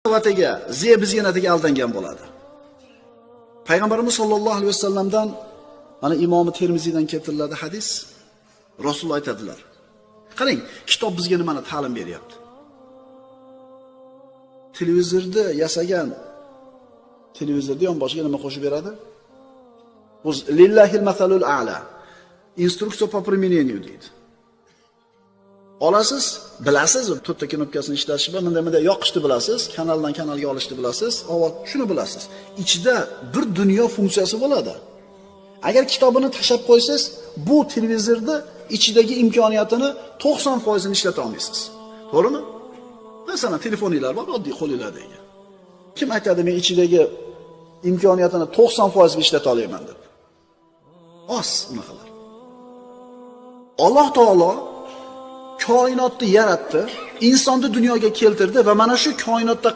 Vatiga, ziyonatiga aldangan bo'ladi. Payg'ambarimiz sollallohu alayhi vasallamdan mana Imom Termiziydan keltiriladi hadis. Rasululloh aytadilar. Qarang, kitob bizga nimani ta'lim beryapti. Televizorda yasagan televizorda yonboshiga nima qo'shib beradi? O'z lillahil masalul a'la. Instruksiya po применению deydi. Olasiz, bilasiz, to'rtta knopkasini ishlatish bilan bunday yoqishni bilasiz, kanaldan kanalga olishni bilasiz, ovoz shuni bilasiz. Ichida bir dunyo funksiyasi bo'ladi. Agar kitobini tashab qo'ysangiz, bu televizorda ichidagi imkoniyatini 90% ni ishlata olmaysiz. To'g'rimi? Masalan, telefoninglar bor, oddiy qo'linglardagi. Kim aytadi men ichidagi imkoniyatini 90% ga ishlata olaman deb? Oz unaqalar. Alloh taolo koinotni yaratdi, insonni dunyoga keltirdi va mana shu koinotda